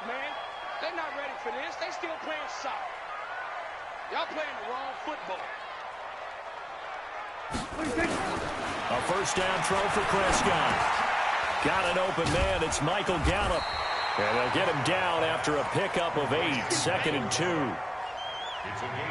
man. They're not ready for this. They still playing soccer. Y'all playing the wrong football. A first down throw for Prescott. Got an open man. It's Michael Gallup. And they'll get him down after a pickup of 8. 2nd and 2.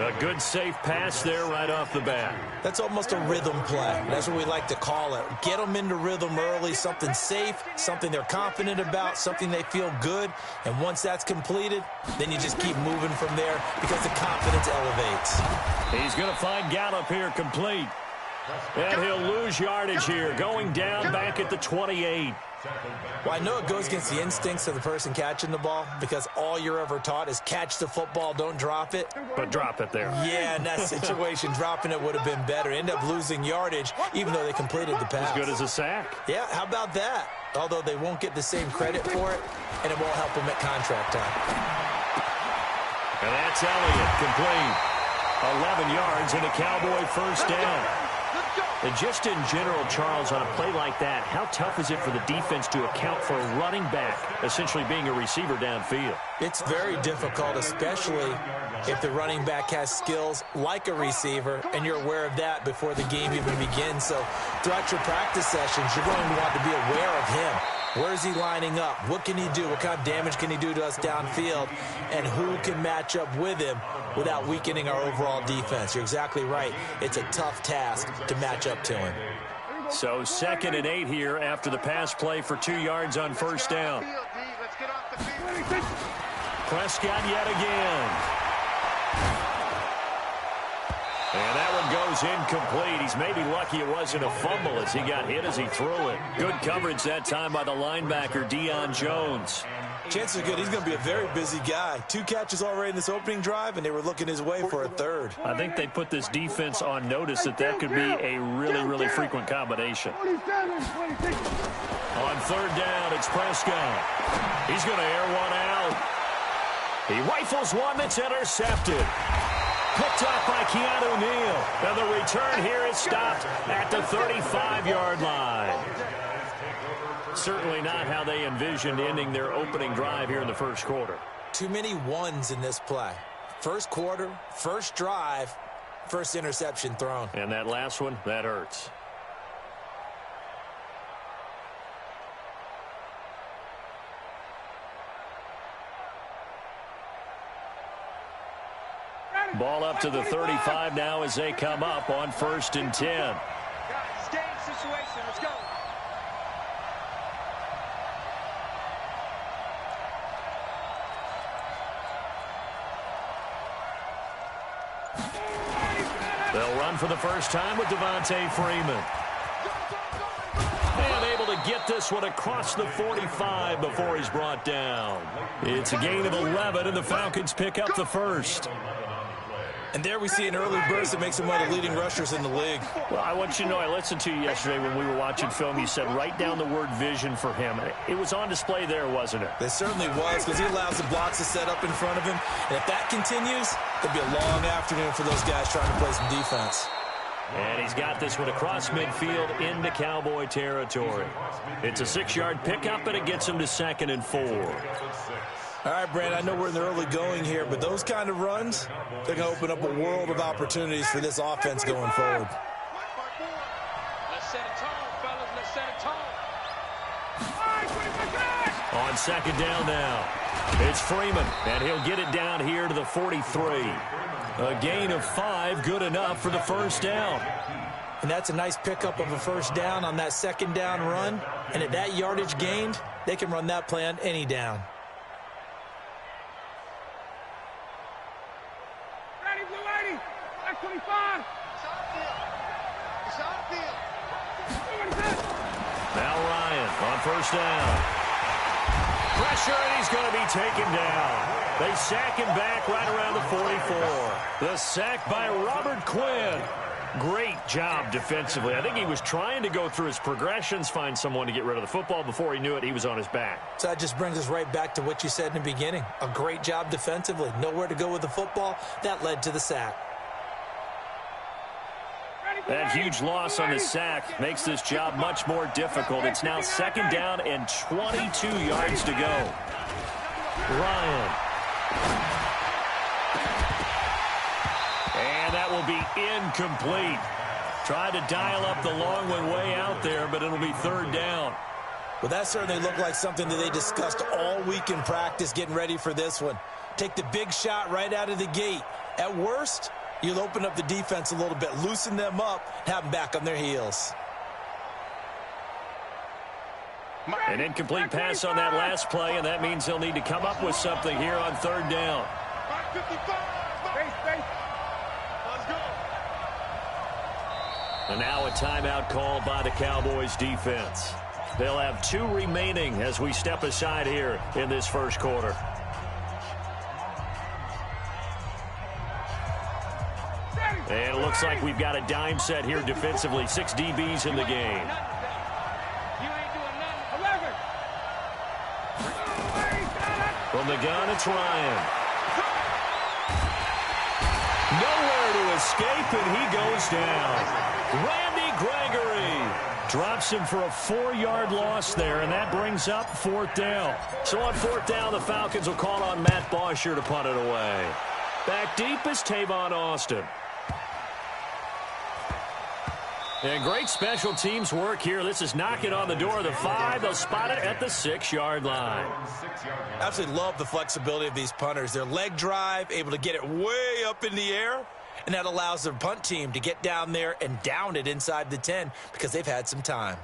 A good safe pass there right off the bat. That's almost a rhythm play. That's what we like to call it. Get them into rhythm early, something safe, something they're confident about, something they feel good. And once that's completed, then you just keep moving from there because the confidence elevates. He's going to find Gallup here complete. And he'll lose yardage here, going down back at the 28. Well, I know it goes against the instincts of the person catching the ball because all you're ever taught is catch the football, don't drop it. But drop it there. Yeah, in that situation, dropping it would have been better. End up losing yardage, even though they completed the pass. As good as a sack. Yeah, how about that? Although they won't get the same credit for it, and it won't help them at contract time. And that's Elliott, complete. 11 yards and a Cowboy first down. And just in general, Charles, on a play like that, how tough is it for the defense to account for a running back essentially being a receiver downfield? It's very difficult, especially if the running back has skills like a receiver, and you're aware of that before the game even begins. So throughout your practice sessions, you're going to want to be aware of him. Where is he lining up? What can he do? What kind of damage can he do to us downfield? And who can match up with him without weakening our overall defense? You're exactly right. It's a tough task to match up to him. So 2nd and 8 here after the pass play for 2 yards on first down. Prescott yet again. And that one goes incomplete. He's maybe lucky it wasn't a fumble as he got hit as he threw it. Good coverage that time by the linebacker, Deion Jones. Chances are good. He's going to be a very busy guy. 2 catches already in this opening drive, and they were looking his way for a third. I think they put this defense on notice that could be a really, really frequent combination. On 3rd down, it's Prescott. He's going to air one out. He rifles one that's intercepted. Picked up by Keanu Neal. And the return here is stopped at the 35-yard line. Certainly not how they envisioned ending their opening drive here in the first quarter. Too many ones in this play. First quarter, first drive, first interception thrown. And that last one, that hurts. Ball up to the 35 now as they come up on 1st and 10. Guys, game situation. Let's go. They'll run for the first time with Devontae Freeman. And able to get this one across the 45 before he's brought down. It's a gain of 11, and the Falcons pick up the first. And there we see an early burst that makes him one of the leading rushers in the league. Well, I want you to know, I listened to you yesterday when we were watching film. You said write down the word vision for him. It was on display there, wasn't it? It certainly was, because he allows the blocks to set up in front of him. And if that continues, it'll be a long afternoon for those guys trying to play some defense. And he's got this one across midfield into Cowboy territory. It's a 6-yard pickup, and it gets him to 2nd and 4. All right, Brand, I know we're in the early going here, but those kind of runs, they're going to open up a world of opportunities for this offense going forward. Let's set a tone, fellas. Let's set a tone. On 2nd down now, it's Freeman, and he'll get it down here to the 43. A gain of 5, good enough for the first down. And that's a nice pickup of a first down on that 2nd down run. And at that yardage gained, they can run that play on any down. Ready, blue lady. Black 25. Now Ryan on first down. Pressure, and he's going to be taken down. They sack him back right around the 44. The sack by Robert Quinn. Great job defensively. I think he was trying to go through his progressions, find someone to get rid of the football. Before he knew it, he was on his back. So that just brings us right back to what you said in the beginning. A great job defensively. Nowhere to go with the football. That led to the sack. That huge loss on the sack makes this job much more difficult. It's now 2nd down and 22 yards to go. Ryan. And that will be incomplete. Tried to dial up the long one way out there, but it'll be third down. Well, that certainly looked like something that they discussed all week in practice getting ready for this one. Take the big shot right out of the gate. At worst, you'll open up the defense a little bit, loosen them up, have them back on their heels. An incomplete pass on that last play, and that means they'll need to come up with something here on third down. And now a timeout called by the Cowboys defense. They'll have 2 remaining as we step aside here in this first quarter. And it looks like we've got a dime set here defensively. 6 DBs in the game. From the gun, it's Ryan. Nowhere to escape, and he goes down. Randy Gregory drops him for a 4-yard loss there, and that brings up fourth down. So on fourth down, the Falcons will call on Matt Bosher to punt it away. Back deep is Tavon Austin. And great special teams work here. This is knocking on the door of the 5. They'll spot it at the 6-yard line. Absolutely love the flexibility of these punters. Their leg drive, able to get it way up in the air, and that allows their punt team to get down there and down it inside the 10 because they've had some time.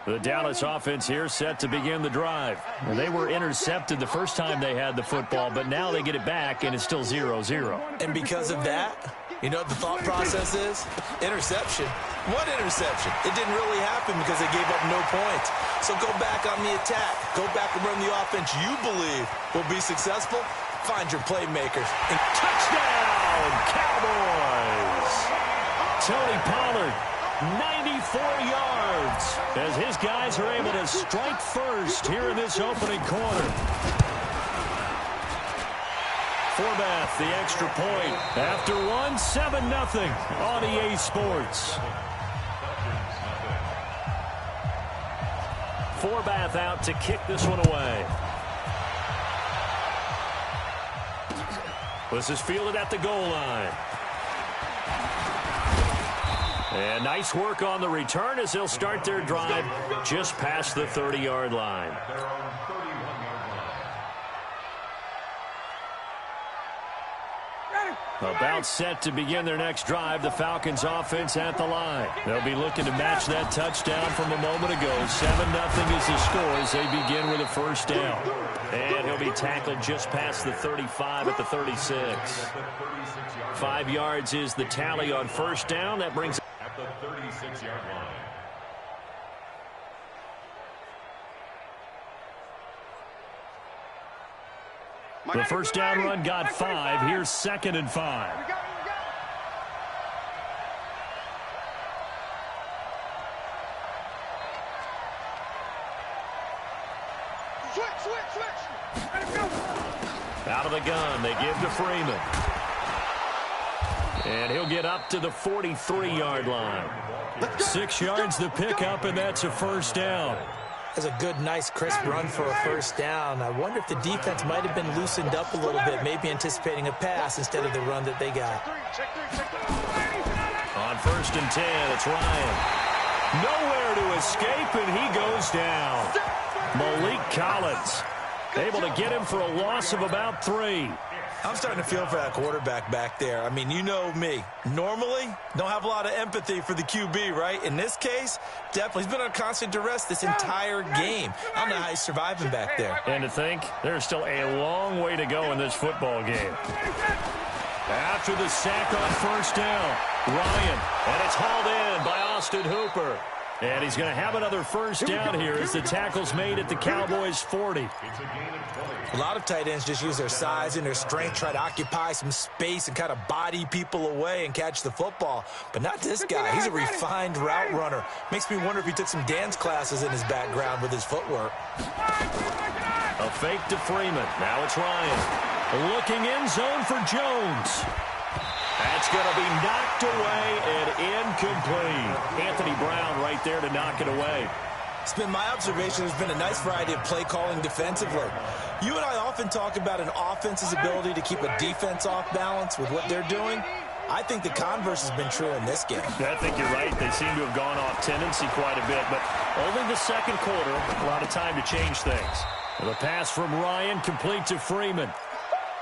The Dallas offense here set to begin the drive. And they were intercepted the first time they had the football, but now they get it back, and it's still 0-0. And because of that, you know what the thought process is? Interception. What interception? It didn't really happen because they gave up no points. So go back on the attack. Go back and run the offense you believe will be successful. Find your playmakers. And touchdown, Cowboys! Tony Pollard, 94 yards, as his guys are able to strike first here in this opening quarter. Forbath, the extra point. After one, 7-0 on EA Sports. Forbath out to kick this one away. This is fielded at the goal line. And nice work on the return as they'll start their drive just past the 30-yard line. About set to begin their next drive, the Falcons offense at the line. They'll be looking to match that touchdown from a moment ago. 7-0 is the score as they begin with a first down. And he'll be tackled just past the 35 at the 36. 5 yards is the tally on first down. That brings at the 36-yard line. The first down run got 5. Here's 2nd and 5. Out of the gun, they give to Freeman. And he'll get up to the 43-yard line. 6 yards the pickup, and that's a first down. That's a good, nice, crisp run for a first down. I wonder if the defense might have been loosened up a little bit, maybe anticipating a pass instead of the run that they got. On 1st and 10, it's Ryan. Nowhere to escape, and he goes down. Malik Collins able to get him for a loss of about 3. I'm starting to feel for that quarterback back there. I mean, you know me. Normally, don't have a lot of empathy for the QB, right? In this case, definitely. He's been on constant duress this entire game. I don't know how he's surviving back there. And to think, there's still a long way to go in this football game. After the sack on first down, Ryan, and it's hauled in by Austin Hooper. And he's going to have another first down here as the tackle's made at the Cowboys' 40. A lot of tight ends just use their size and their strength, try to occupy some space and kind of body people away and catch the football. But not this guy. He's a refined route runner. Makes me wonder if he took some dance classes in his background with his footwork. A fake to Freeman. Now it's Ryan. Looking in zone for Jones. That's going to be knocked away and incomplete. Anthony Brown right there to knock it away. It's been my observation there's been a nice variety of play calling defensively. You and I often talk about an offense's ability to keep a defense off balance with what they're doing. I think the converse has been true in this game. I think you're right. They seem to have gone off tendency quite a bit, but only the second quarter, a lot of time to change things. The pass from Ryan complete to Freeman.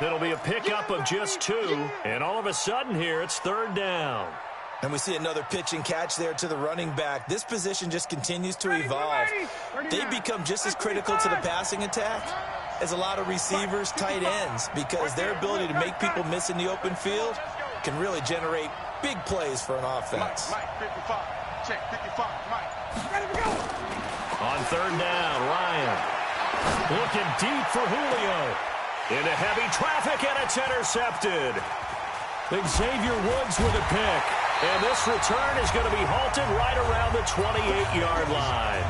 It'll be a pickup of just 2, and all of a sudden here it's third down. And we see another pitch and catch there to the running back. This position just continues to evolve. They become just as critical to the passing attack as a lot of receivers, tight ends, because their ability to make people miss in the open field can really generate big plays for an offense. Mike, 55. Check, 55. Mike. On third down, Ryan looking deep for Julio. Into heavy traffic, and it's intercepted. Xavier Woods with a pick. And this return is going to be halted right around the 28-yard line.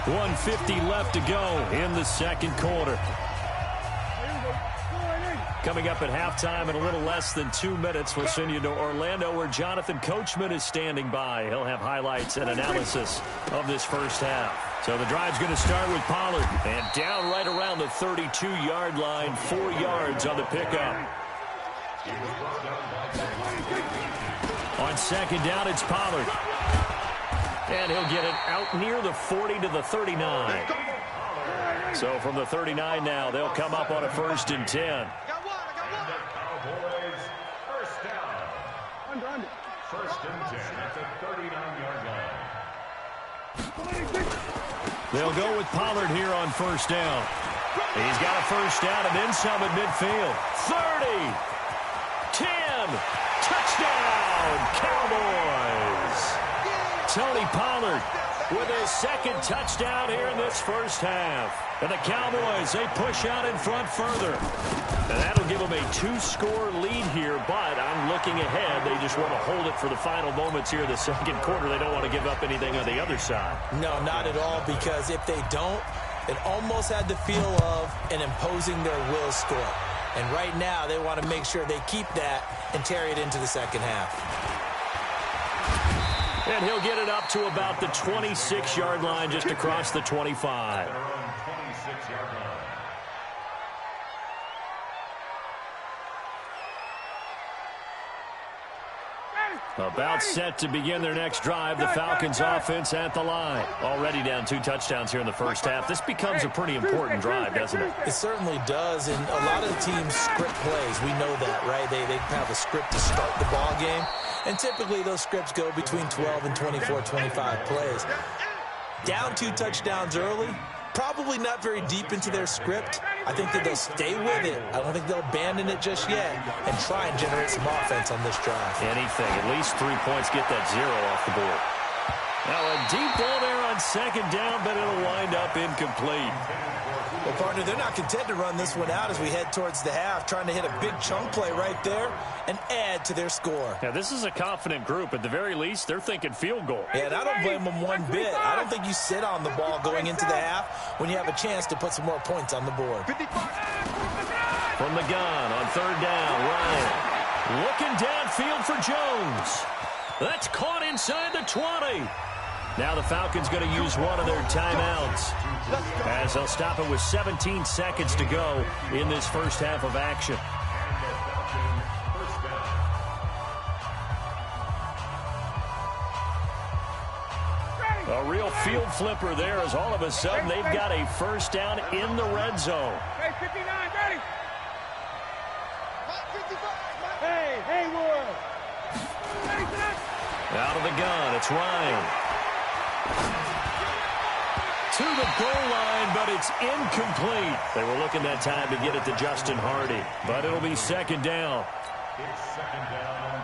1:50 left to go in the second quarter. Coming up at halftime in a little less than 2 minutes, we'll send you to Orlando where Jonathan Coachman is standing by. He'll have highlights and analysis of this first half. So the drive's going to start with Pollard. And down right around the 32-yard line, 4 yards on the pickup. On second down, it's Pollard. And he'll get it out near the 40 to the 39. So from the 39 now, they'll come up on a 1st and 10. Cowboys, first down. Under. 1st and 10 at the 39-yard line. They'll go with Pollard here on 1st down. He's got a 1st down and then some at midfield. 30, 10, touchdown, Cowboys. Tony Pollard with his 2nd touchdown here in this first half. And the Cowboys, they push out in front further. And that'll give them a 2-score lead here, but I'm looking ahead. They just want to hold it for the final moments here in the second quarter. They don't want to give up anything on the other side. No, not at all, because if they don't, it almost had the feel of an imposing their will score. And right now, they want to make sure they keep that and carry it into the second half. And he'll get it up to about the 26-yard line, just across the 25. About set to begin their next drive. The Falcons offense at the line. Already down 2 touchdowns here in the first half. This becomes a pretty important drive, doesn't it? It certainly does, and a lot of the teams script plays. We know that, right? They have a script to start the ball game, and typically those scripts go between 12 and 24, 25 plays. Down 2 touchdowns early, probably not very deep into their script. I think that they'll stay with it. I don't think they'll abandon it just yet and try and generate some offense on this drive. Anything. At least 3 points, get that 0 off the board. Now a deep ball there on second down, but it'll wind up incomplete. Well, partner, they're not content to run this one out as we head towards the half, trying to hit a big chunk play right there and add to their score. Yeah, this is a confident group. At the very least, they're thinking field goal. Yeah, and I don't blame them one bit. I don't think you sit on the ball going into the half when you have a chance to put some more points on the board. From the gun on third down, Ryan looking downfield for Jones. That's caught inside the 20. Now the Falcons going to use one of their timeouts as they'll stop it with 17 seconds to go in this first half of action. A real field flipper there as all of a sudden they've got a first down in the red zone. Hey, 59, ready. Hey, Hayward. Out of the gun, it's Ryan. To the goal line, but it's incomplete. They were looking that time to get it to Justin Hardy, but it'll be second down. It's second down and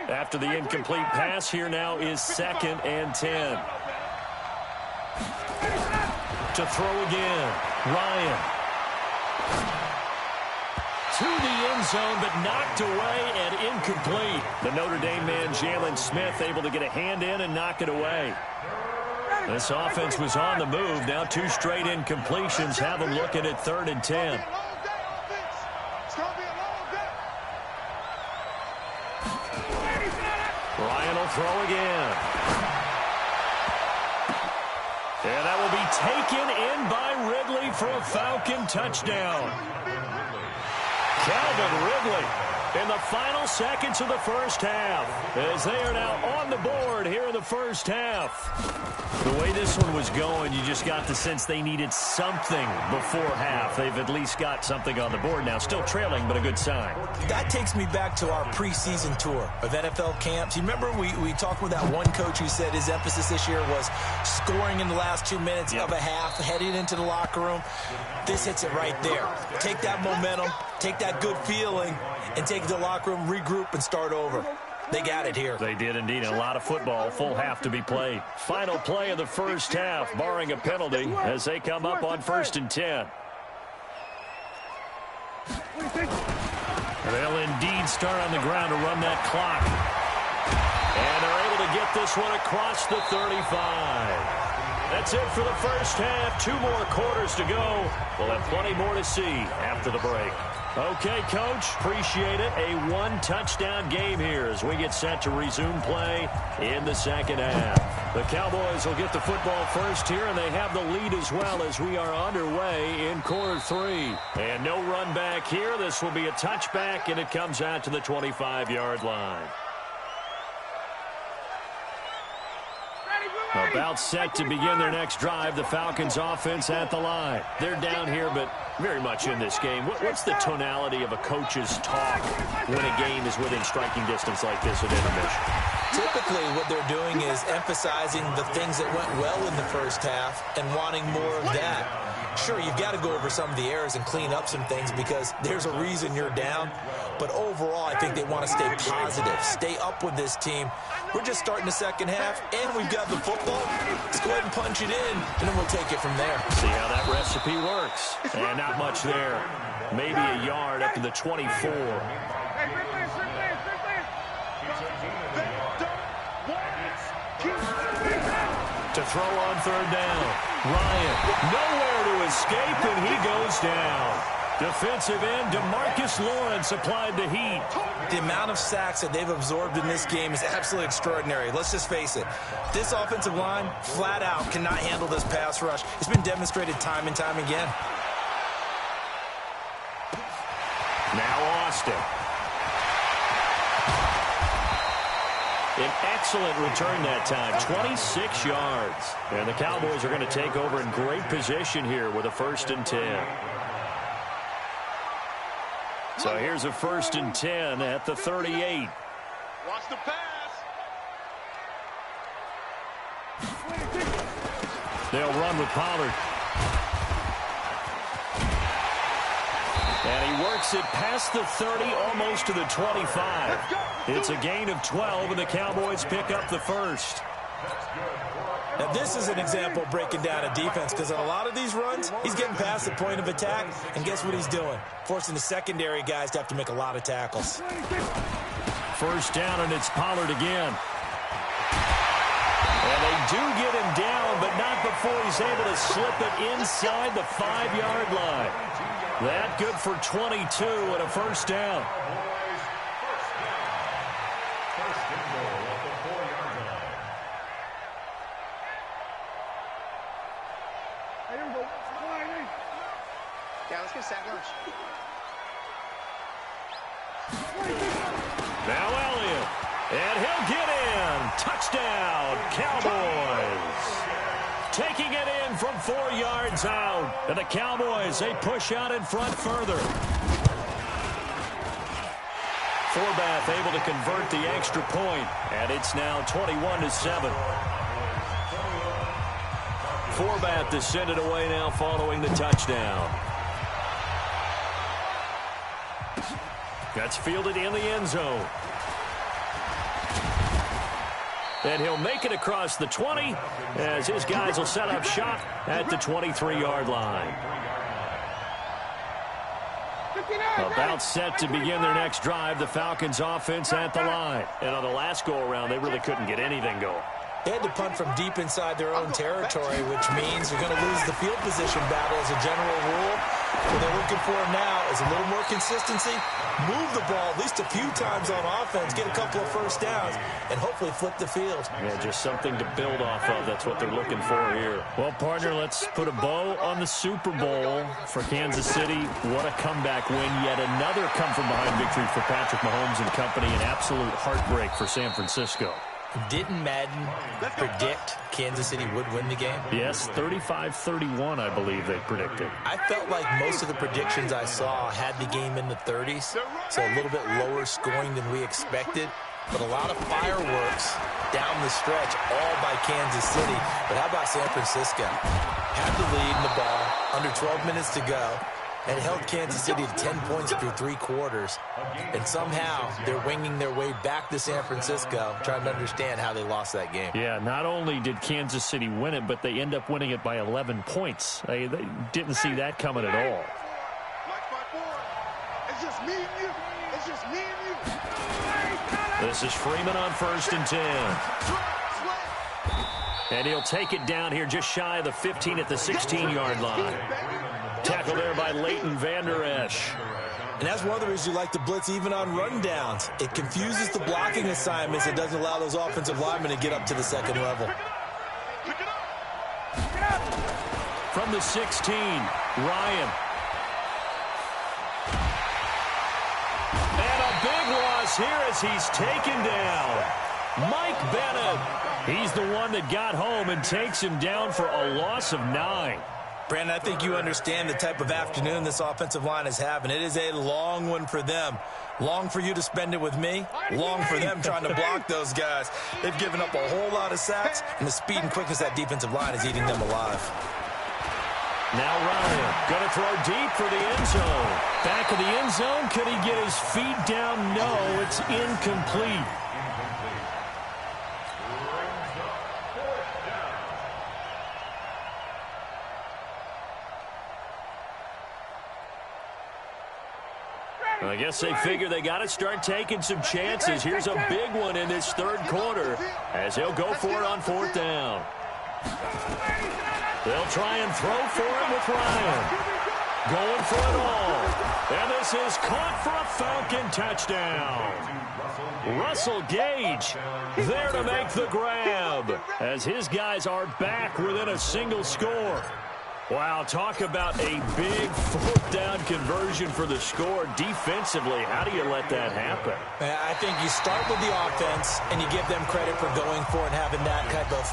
10. After the incomplete pass, here now is second and 10. To throw again, Ryan. to the end zone, but knocked away and incomplete. The Notre Dame man, Jalen Smith, able to get a hand in and knock it away. This offense was on the move. Now 2 straight incompletions have them looking at 3rd and 10. Ryan will throw again. And that will be taken in by Ridley for a Falcon touchdown. Calvin Ridley in the final seconds of the first half, as they are now on the board here in the first half. The way this one was going, you just got the sense they needed something before half. They've at least got something on the board now. Still trailing, but a good sign. That takes me back to our preseason tour of NFL camps. You remember we talked with that one coach who said his emphasis this year was scoring in the last 2 minutes of a half, heading into the locker room. This hits it right there. Take that momentum, take that good feeling, and take it to the locker room, regroup, and start over. They got it here. They did indeed. A lot of football, full half to be played. Final play of the first half, barring a penalty, as they come up on 1st and 10. They'll indeed start on the ground to run that clock. And they're able to get this one across the 35. That's it for the first half. 2 more quarters to go. We'll have plenty more to see after the break. Okay, Coach, appreciate it. A 1-touchdown game here as we get set to resume play in the second half. The Cowboys will get the football first here, and they have the lead as well as we are underway in quarter 3. And no run back here. This will be a touchback, and it comes out to the 25-yard line. About set to begin their next drive. The Falcons offense at the line. They're down here, but very much in this game. What's the tonality of a coach's talk when a game is within striking distance like this at intermission? Typically, what they're doing is emphasizing the things that went well in the first half and wanting more of that. Sure, you've got to go over some of the errors and clean up some things because there's a reason you're down. But overall, I think they want to stay positive, stay up with this team. We're just starting the second half, and we've got the football. Let's go ahead and punch it in, and then we'll take it from there. See how that recipe works. And not much there. Maybe a yard up to the 24. To throw on 3rd down. Ryan, nowhere to escape, and he goes down. Defensive end DeMarcus Lawrence applied the heat. The amount of sacks that they've absorbed in this game is absolutely extraordinary. Let's just face it. This offensive line, flat out, cannot handle this pass rush. It's been demonstrated time and time again. Now Austin. An excellent return that time, 26 yards. And the Cowboys are going to take over in great position here with a 1st and 10. So here's a 1st and 10 at the 38. Watch the pass. They'll run with Pollard. And he works it past the 30, almost to the 25. It's a gain of 12, and the Cowboys pick up the 1st. Now, this is an example of breaking down a defense because on a lot of these runs, he's getting past the point of attack, and guess what he's doing? Forcing the secondary guys to have to make a lot of tackles. 1st down, and it's Pollard again. And they do get him down, but not before he's able to slip it inside the 5-yard line. That good for 22 and a 1st down. Yeah, let's get sack lunch. Now Elliott, and he'll get in. Touchdown, Cowboys. Taking it in from 4 yards out. And the Cowboys, they push out in front further. Forbath able to convert the extra point, and it's now 21-7. Forbath to send it away now following the touchdown. That's fielded in the end zone. And he'll make it across the 20 as his guys will set up shop at the 23-yard line. About set to begin their next drive, the Falcons offense at the line. And on the last go-around, they really couldn't get anything going. They had to punt from deep inside their own territory, which means they're going to lose the field position battle as a general rule. What they're looking for now is a little more consistency, move the ball at least a few times on offense, get a couple of first downs, and hopefully flip the field. Yeah, just something to build off of. That's what they're looking for here. Well, partner, let's put a bow on the Super Bowl for Kansas City. What a comeback win. Yet another come-from-behind victory for Patrick Mahomes and company. An absolute heartbreak for San Francisco. Didn't Madden predict Kansas City would win the game? Yes, 35-31, I believe they predicted. I felt like most of the predictions I saw had the game in the 30s, so a little bit lower scoring than we expected. But a lot of fireworks down the stretch, all by Kansas City. But how about San Francisco? Had the lead in the ball, under 12 minutes to go, and held Kansas City to 10 points through 3 quarters. And somehow they're winging their way back to San Francisco, trying to understand how they lost that game. Yeah, not only did Kansas City win it, but they end up winning it by 11 points. They didn't see that coming at all. It's just me and you. It's just me and you. This is Freeman on 1st and 10. And he'll take it down here just shy of the 15 at the 16-yard line. Tackle there by Leighton Vander Esch. And that's one of the reasons you like to blitz even on rundowns. It confuses the blocking assignments. It doesn't allow those offensive linemen to get up to the second level. From the 16, Ryan. And a big loss here as he's taken down. Mike Bennett. He's the one that got home and takes him down for a loss of 9. Brandon, I think you understand the type of afternoon this offensive line is having. It is a long one for them. Long for you to spend it with me. Long for them trying to block those guys. They've given up a whole lot of sacks, and the speed and quickness of that defensive line is eating them alive. Now Ryan going to throw deep for the end zone. Back of the end zone. Could he get his feet down? No, it's incomplete. I guess they figure they got to start taking some chances. Here's a big one in this third quarter as he'll go for it on 4th down. They'll try and throw for it with Ryan. Going for it all. And this is caught for a Falcon touchdown. Russell Gage there to make the grab as his guys are back within a single score. Wow, talk about a big 4th down conversion for the score. Defensively, how do you let that happen? I think you start with the offense, and you give them credit for going for it and having that type of,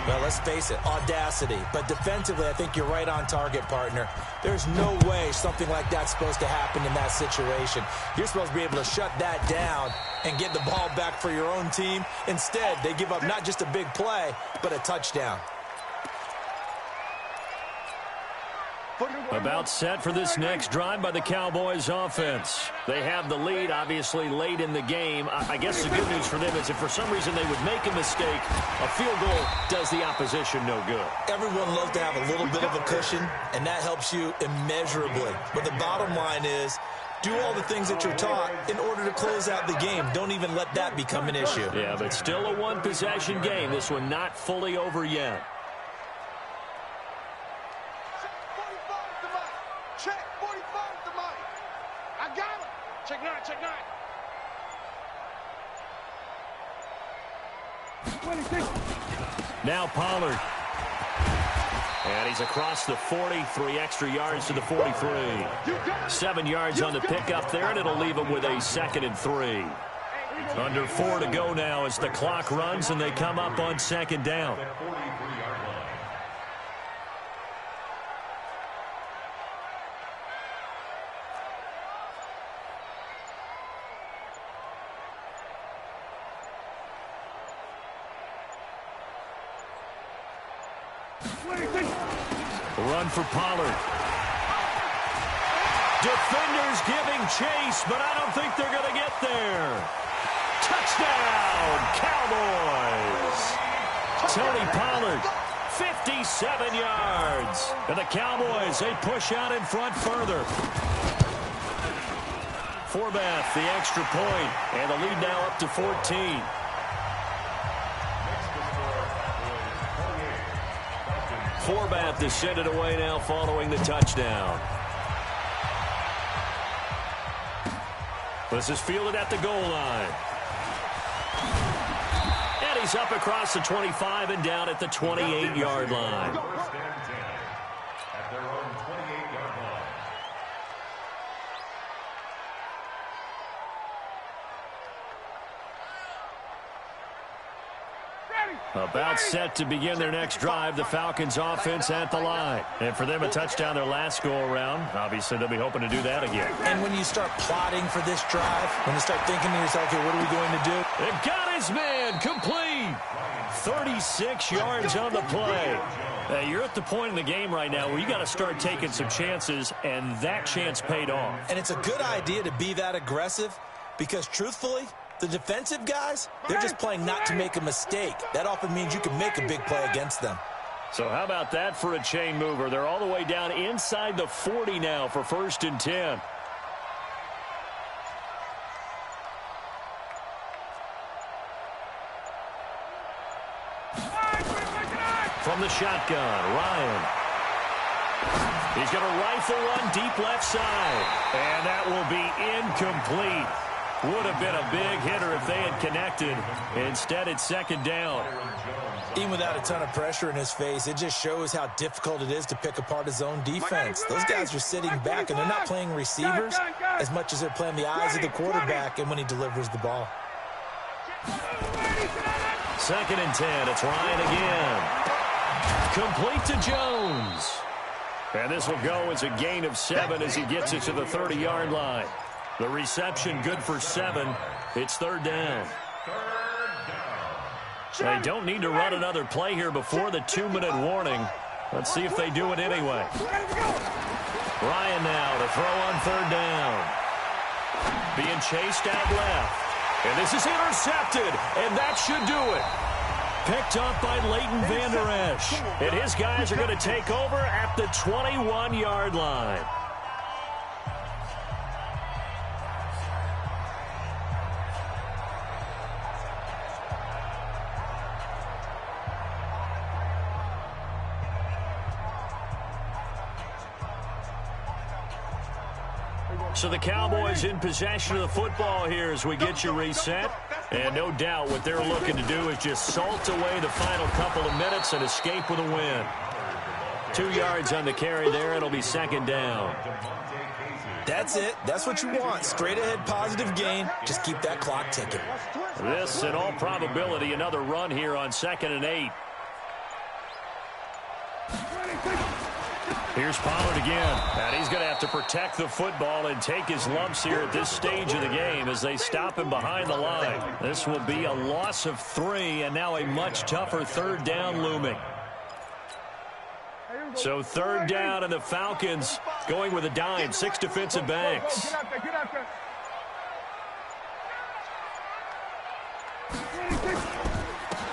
well, let's face it, audacity. But defensively, I think you're right on target, partner. There's no way something like that's supposed to happen in that situation. You're supposed to be able to shut that down and get the ball back for your own team. Instead, they give up not just a big play, but a touchdown. About set for this next drive by the Cowboys offense. They have the lead, obviously, late in the game. I guess the good news for them is if for some reason they would make a mistake, a field goal does the opposition no good. Everyone loves to have a little bit of a cushion, and that helps you immeasurably. But the bottom line is, do all the things that you're taught in order to close out the game. Don't even let that become an issue. Yeah, but still a one-possession game. This one not fully over yet. Check 45 to Mike. I got him. Check 9, check 9. Now Pollard. And he's across the 40, 3 extra yards to the 43. 7 yards on the pickup there, and it'll leave him with a 2nd and 3. Under 4 to go now as the clock runs, and they come up on 2nd down. Run for Pollard. Defenders giving chase, but I don't think they're going to get there. Touchdown, Cowboys. Tony Pollard, 57 yards. And the Cowboys, they push out in front further. Forbath, the extra point, and the lead now up to 14. Forbath to send it away now following the touchdown. This is fielded at the goal line. And he's up across the 25 and down at the 28-yard line. First and 10 at their own 28-yard line. About set to begin their next drive, the Falcons offense at the line. And for them, a touchdown their last go-around. Obviously, they'll be hoping to do that again. And when you start plotting for this drive, when you start thinking to yourself, okay, what are we going to do? It got his man complete. 36 yards on the play. You're at the point in the game right now where you got to start taking some chances, and that chance paid off. And it's a good idea to be that aggressive because, truthfully, the defensive guys, they're just playing not to make a mistake. That often means you can make a big play against them. So how about that for a chain mover? They're all the way down inside the 40 now for 1st and 10. From the shotgun, Ryan. He's going to rifle one deep left side. And that will be incomplete. Would have been a big hitter if they had connected. Instead, it's 2nd down. Even without a ton of pressure in his face, it just shows how difficult it is to pick apart his own defense. Those guys are sitting back, and they're not playing receivers as much as they're playing the eyes of the quarterback and when he delivers the ball. 2nd and 10. It's Ryan again. Complete to Jones. And this will go as a gain of 7 as he gets it to the 30-yard line. The reception good for 7. It's 3rd down. They don't need to run another play here before the 2-minute warning. Let's see if they do it anyway. Ryan now to throw on 3rd down. Being chased out left. And this is intercepted, and that should do it. Picked up by Leighton Vander Esch. And his guys are going to take over at the 21-yard line. So the Cowboys in possession of the football here as we get you reset. And no doubt what they're looking to do is just salt away the final couple of minutes and escape with a win. 2 yards on the carry there. It'll be 2nd down. That's it. That's what you want. Straight ahead positive gain. Just keep that clock ticking. This, in all probability, another run here on 2nd and 8. Here's Pollard again, and he's going to have to protect the football and take his lumps here at this stage of the game as they stop him behind the line. This will be a loss of 3, and now a much tougher 3rd down looming. So 3rd down, and the Falcons going with a dime, 6 defensive backs.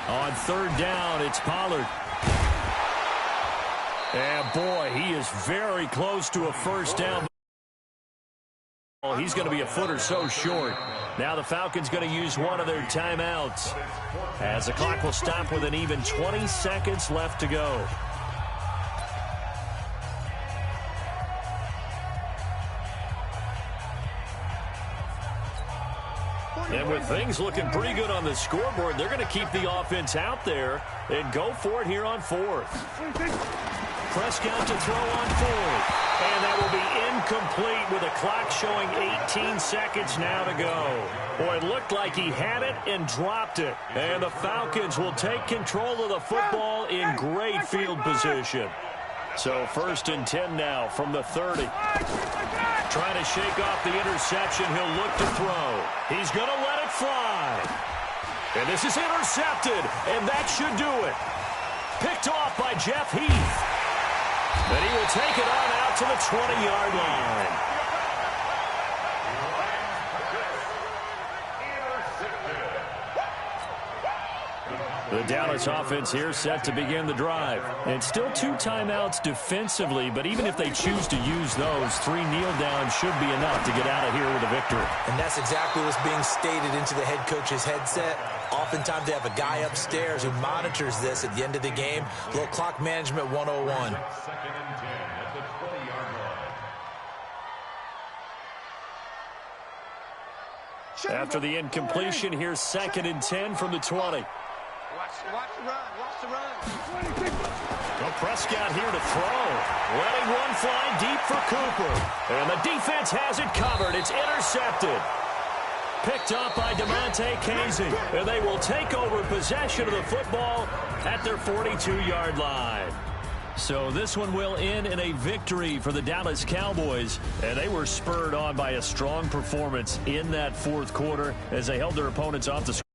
On 3rd down, it's Pollard. And, boy, he is very close to a 1st down. He's going to be a foot or so short. Now the Falcons going to use one of their timeouts as the clock will stop with an even 20 seconds left to go. And with things looking pretty good on the scoreboard, they're going to keep the offense out there and go for it here on 4th. Prescott to throw on 4th. And that will be incomplete with a clock showing 18 seconds now to go. Boy, it looked like he had it and dropped it. And the Falcons will take control of the football in great field position. So 1st and 10 now from the 30. Trying to shake off the interception. He'll look to throw. He's going to let it fly. And this is intercepted. And that should do it. Picked off by Jeff Heath. And he will take it on out to the 20-yard line. The Dallas offense here set to begin the drive. And still 2 timeouts defensively, but even if they choose to use those, 3 kneel downs should be enough to get out of here with a victory. And that's exactly what's being stated into the head coach's headset. Oftentimes they have a guy upstairs who monitors this at the end of the game. A little clock management 101. Second and 10 at the 20-yard line. After the incompletion, here's 2nd and 10 from the 20. Watch the run. Watch the run. Well, Prescott here to throw. Letting one fly deep for Cooper. And the defense has it covered. It's intercepted. Picked up by DeMonte Casey. And they will take over possession of the football at their 42-yard line. So this one will end in a victory for the Dallas Cowboys. And they were spurred on by a strong performance in that 4th quarter as they held their opponents off the score.